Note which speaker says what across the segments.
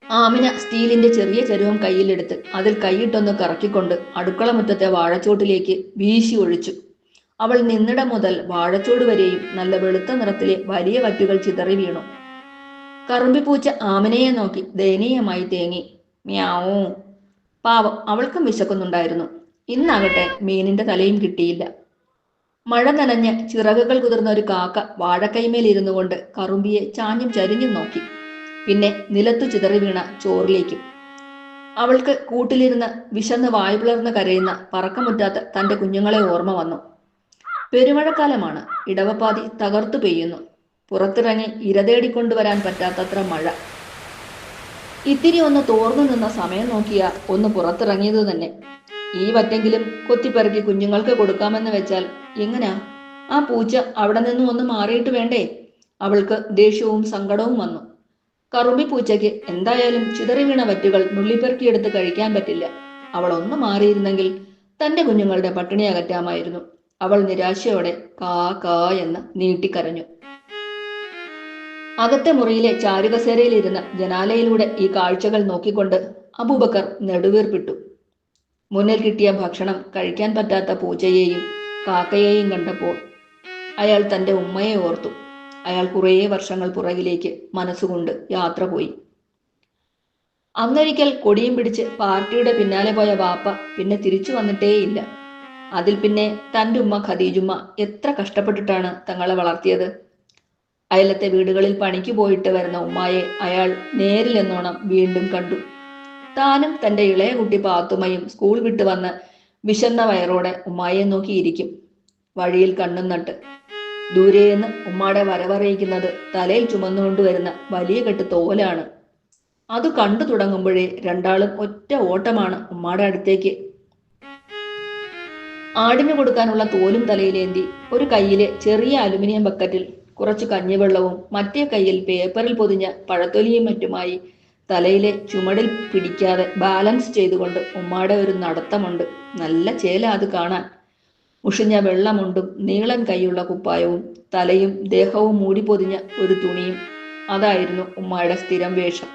Speaker 1: ആമിന സ്റ്റീലിന്റെ ചെറിയ ചരുവം കയ്യിലെടുത്ത് അതിൽ കൈയിട്ടൊന്ന് കറക്കിക്കൊണ്ട് അടുക്കള മുറ്റത്തെ വാഴച്ചോട്ടിലേക്ക് വീശി ഒഴിച്ചു. അവൾ നിന്നിടം മുതൽ വാഴച്ചോട് വരെയും നല്ല വെളുത്ത നിറത്തിലെ വലിയ വറ്റുകൾ ചിതറി വീണു. കറുമ്പിപ്പൂച്ച ആമിനയെ നോക്കി ദയനീയമായി തേങ്ങി. മ്യാവൂ. പാവം, അവൾക്കും വിശക്കുന്നുണ്ടായിരുന്നു. ഇന്നാകട്ടെ മീനിന്റെ തലയും കിട്ടിയില്ല. മഴ നനഞ്ഞ് ചിറകുകൾ കുതിർന്ന ഒരു കാക്ക വാഴക്കൈമേലിരുന്നു കൊണ്ട് കറുമ്പിയെ ചാഞ്ഞും ചരിഞ്ഞും നോക്കി. പിന്നെ നിലത്തു ചിതറി വീണ ചോറിലേക്കും. അവൾക്ക് കൂട്ടിലിരുന്ന് വിശന്ന് വായുപിളർന്ന് കരയുന്ന പറക്കമുറ്റാത്ത തന്റെ കുഞ്ഞുങ്ങളെ ഓർമ്മ വന്നു. പെരുമഴക്കാലമാണ്. ഇടവപ്പാതി തകർത്തു പെയ്യുന്നു. പുറത്തിറങ്ങി ഇരതേടിക്കൊണ്ടുവരാൻ പറ്റാത്തത്ര മഴ. ഇത്തിരി ഒന്ന് തോർന്നു നിന്ന സമയം നോക്കിയാ ഒന്ന് പുറത്തിറങ്ങിയത് തന്നെ. ഈ വറ്റെങ്കിലും കൊത്തിപ്പെറുക്കി കുഞ്ഞുങ്ങൾക്ക് കൊടുക്കാമെന്ന് വെച്ചാൽ എങ്ങനാ? ആ പൂച്ച അവിടെ നിന്നും ഒന്ന് മാറിയിട്ട് വേണ്ടേ? അവൾക്ക് ദേഷ്യവും സങ്കടവും വന്നു. കറുമ്പി പൂച്ചയ്ക്ക് എന്തായാലും ചിതറി വീണ വറ്റുകൾ നുള്ളിപ്പെറുക്കിയെടുത്ത് കഴിക്കാൻ പറ്റില്ല. അവൾ ഒന്ന് മാറിയിരുന്നെങ്കിൽ തന്റെ കുഞ്ഞുങ്ങളുടെ പട്ടിണി അകറ്റാമായിരുന്നു. അവൾ നിരാശയോടെ കാ കാ എന്ന് നീട്ടിക്കരഞ്ഞു. അകത്തെ മുറിയിലെ ചാരുകസേരയിലിരുന്ന് ജനാലയിലൂടെ ഈ കാഴ്ചകൾ നോക്കിക്കൊണ്ട് അബൂബക്കർ നെടുവീർപ്പിട്ടു. മുന്നിൽ കിട്ടിയ ഭക്ഷണം കഴിക്കാൻ പറ്റാത്ത പൂച്ചയെയും കാക്കയെയും കണ്ടപ്പോൾ അയാൾ തന്റെ ഉമ്മയെ ഓർത്തു. അയാൾ കുറേ വർഷങ്ങൾ പുറകിലേക്ക് മനസ്സുകൊണ്ട് യാത്ര പോയി. അന്നൊരിക്കൽ കൊടിയും പിടിച്ച് പാർട്ടിയുടെ പിന്നാലെ പോയ വാപ്പ പിന്നെ തിരിച്ചു വന്നിട്ടേയില്ല. അതിൽ പിന്നെ തൻ്റെ ഉമ്മ ഖദീജുമ്മ എത്ര കഷ്ടപ്പെട്ടിട്ടാണ് തങ്ങളെ വളർത്തിയത്. അയലത്തെ വീടുകളിൽ പണിക്ക് പോയിട്ട് വരുന്ന ഉമ്മായെ അയാൾ നേരിൽ എന്നോണം വീണ്ടും കണ്ടു. താനും തൻ്റെ ഇളയ കുട്ടി പാത്തുമ്മയും സ്കൂൾ വിട്ട് വന്ന് വിശന്ന വയറോടെ ഉമ്മായെ നോക്കിയിരിക്കും. വഴിയിൽ കണ്ണും നട്ട് ദൂരേന്ന് ഉമ്മാടെ വരവറിയിക്കുന്നത് തലയിൽ ചുമന്നുകൊണ്ടുവരുന്ന വലിയ കെട്ട് തോലാണ്. അത് കണ്ടു തുടങ്ങുമ്പോഴേ രണ്ടാളും ഒറ്റ ഓട്ടമാണ് ഉമ്മാടെ അടുത്തേക്ക്. ആടിന് കൊടുക്കാനുള്ള തോലും തലയിലേന്തി ഒരു കയ്യിലെ ചെറിയ അലുമിനിയം ബക്കറ്റിൽ കുറച്ച് കഞ്ഞിവെള്ളവും മറ്റേ കയ്യിൽ പേപ്പറിൽ പൊതിഞ്ഞ പഴത്തൊലിയും മറ്റുമായി തലയിലെ ചുമടിൽ പിടിക്കാതെ ബാലൻസ് ചെയ്തുകൊണ്ട് ഉമ്മാടെ ഒരു നടത്തമുണ്ട്. നല്ല ചേല അത് കാണാൻ. മുഷിഞ്ഞ വെള്ളമുണ്ടും നീളൻ കൈയുള്ള കുപ്പായവും തലയും ദേഹവും മൂടി പൊതിഞ്ഞ ഒരു തുണിയും, അതായിരുന്നു ഉമ്മായുടെ സ്ഥിരം വേഷം.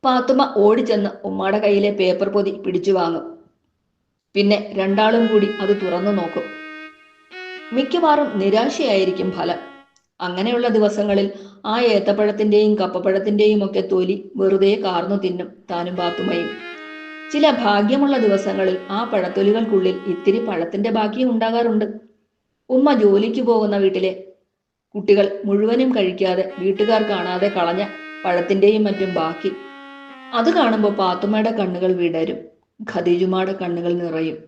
Speaker 1: പാത്തുമ്മ ഓടിച്ചെന്ന് ഉമ്മാടെ കയ്യിലെ പേപ്പർ പൊതി പിടിച്ചു വാങ്ങും. പിന്നെ രണ്ടാളും കൂടി അത് തുറന്നു നോക്കും. മിക്കവാറും നിരാശയായിരിക്കും ഫലം. അങ്ങനെയുള്ള ദിവസങ്ങളിൽ ആ ഏത്തപ്പഴത്തിന്റെയും കപ്പപ്പഴത്തിന്റെയും ഒക്കെ തൊലി വെറുതെ കാർന്നു തിന്നും താനും പാത്തുമ്മയും. ചില ഭാഗ്യമുള്ള ദിവസങ്ങളിൽ ആ പഴത്തൊലികൾക്കുള്ളിൽ ഇത്തിരി പഴത്തിന്റെ ബാക്കിയും ഉണ്ടാകാറുണ്ട്. ഉമ്മ ജോലിക്ക് പോകുന്ന വീട്ടിലെ കുട്ടികൾ മുഴുവനും കഴിക്കാതെ വീട്ടുകാർ കാണാതെ കളഞ്ഞ പഴത്തിന്റെയും മറ്റും ബാക്കി. അത് കാണുമ്പോൾ പാത്തുമ്മയുടെ കണ്ണുകൾ വിടരും. ഖദീജുമ്മയുടെ കണ്ണുകൾ നിറയും.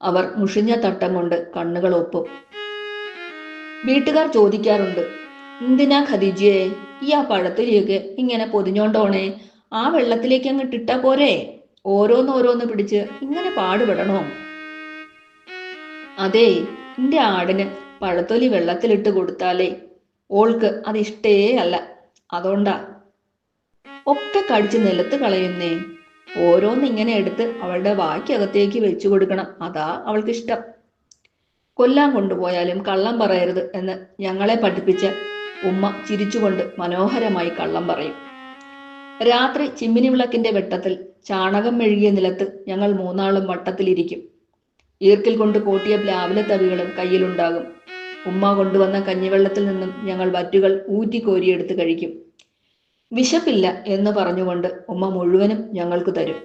Speaker 1: അവർ മുഷിഞ്ഞ തട്ടം കൊണ്ട് കണ്ണുകൾ ഒപ്പും. വീട്ടുകാർ ചോദിക്കാറുണ്ട്, എന്തിനാ ഖദീജയെ ഈ ആ പഴത്തൊലിയൊക്കെ ഇങ്ങനെ പൊതിഞ്ഞോണ്ടോണേ? ആ വെള്ളത്തിലേക്ക് അങ്ങ് ഇട്ടാ പോരെ? ഓരോന്നോരോന്ന് പിടിച്ച് ഇങ്ങനെ പാടുപെടണോ? അതേ, എന്റെ ആടിന് പഴത്തൊലി വെള്ളത്തിലിട്ട് കൊടുത്താലേ ഓൾക്ക് അത് ഇഷ്ടേ അല്ല. അതുകൊണ്ടാ ഒക്കെ കടിച്ച് നിലത്ത് കളയുന്നേ. ഓരോന്നിങ്ങനെ എടുത്ത് അവളുടെ വായ്ക്കകത്തേക്ക് വെച്ചു കൊടുക്കണം. അതാ അവൾക്കിഷ്ടം. കൊല്ലാൻ കൊണ്ടുപോയാലും കള്ളം പറയരുത് എന്ന് ഞങ്ങളെ പഠിപ്പിച്ച ഉമ്മ ചിരിച്ചുകൊണ്ട് മനോഹരമായി കള്ളം പറയും. രാത്രി ചിമ്മിനി വിളക്കിന്റെ വെട്ടത്തിൽ ചാണകം മെഴുകിയ നിലത്ത് ഞങ്ങൾ മൂന്നാളും വട്ടത്തിലിരിക്കും. ഈർക്കിൽ കൊണ്ട് കോട്ടിയ പ്ലാവിലെ തവികളും കയ്യിലുണ്ടാകും. ഉമ്മ കൊണ്ടുവന്ന കഞ്ഞിവെള്ളത്തിൽ നിന്നും ഞങ്ങൾ വറ്റുകൾ ഊറ്റിക്കോരിയെടുത്ത് കഴിക്കും. വിശപ്പില്ല എന്ന് പറഞ്ഞുകൊണ്ട് ഉമ്മ മുഴുവനും ഞങ്ങൾക്ക് തരും.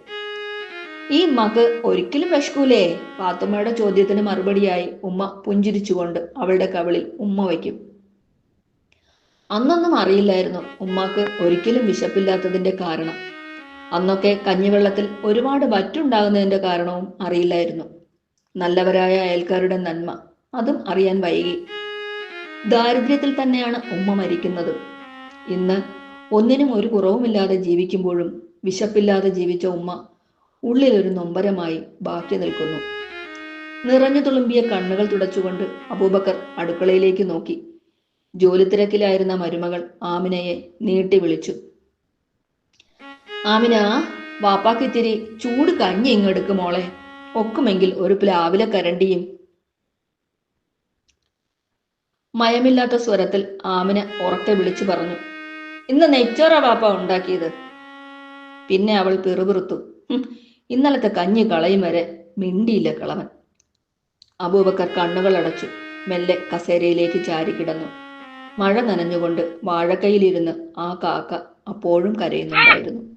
Speaker 1: ഈ മക് ഒരിക്കലും വിശക്കൂലേ? പാത്തുമ്മയുടെ ചോദ്യത്തിന് മറുപടിയായി ഉമ്മ പുഞ്ചിരിച്ചുകൊണ്ട് അവളുടെ കവിളിൽ ഉമ്മ വയ്ക്കും. അന്നൊന്നും അറിയില്ലായിരുന്നു ഉമ്മാക്ക് ഒരിക്കലും വിശപ്പില്ലാത്തതിന്റെ കാരണം. അന്നൊക്കെ കഞ്ഞിവെള്ളത്തിൽ ഒരുപാട് വറ്റുണ്ടാകുന്നതിന്റെ കാരണവും അറിയില്ലായിരുന്നു. നല്ലവരായ അയൽക്കാരുടെ നന്മ, അതും അറിയാൻ വൈകി. ദാരിദ്ര്യത്തിൽ തന്നെയാണ് ഉമ്മ മരിക്കുന്നത്. ഇന്ന് ഒന്നിനും ഒരു കുറവുമില്ലാതെ ജീവിക്കുമ്പോഴും വിശപ്പില്ലാതെ ജീവിച്ച ഉമ്മ ഉള്ളിലൊരു നൊമ്പരമായി ബാക്കി നിൽക്കുന്നു. നിറഞ്ഞു തുളുമ്പിയ കണ്ണുകൾ തുടച്ചുകൊണ്ട് അബൂബക്കർ അടുക്കളയിലേക്ക് നോക്കി. ജോലി തിരക്കിലായിരുന്ന മരുമകൾ ആമിനയെ നീട്ടി വിളിച്ചു. ആമിന, വാപ്പാക്കിത്തിരി ചൂട് കഞ്ഞി ഇങ്ങെടുക്ക് മോളെ. ഒക്കുമെങ്കിൽ ഒരു പ്ലാവിലെ കരണ്ടിയും. മയമില്ലാത്ത സ്വരത്തിൽ ആമിന ഉറക്കെ വിളിച്ചു പറഞ്ഞു. ഇന്ന് നെയ്ച്ചോറ പാപ്പ ഉണ്ടാക്കിയത്. പിന്നെ അവൾ പിറുപിറുത്തു. ഇന്നലത്തെ കഞ്ഞി കളയും വരെ മിണ്ടിയില്ല കിളവൻ. അബൂബക്കർ കണ്ണുകൾ അടച്ചു മെല്ലെ കസേരയിലേക്ക് ചാരിക്കിടന്നു. മഴ നനഞ്ഞുകൊണ്ട് വാഴക്കൈയിലിരുന്ന് ആ കാക്ക അപ്പോഴും കരയുന്നുണ്ടായിരുന്നു.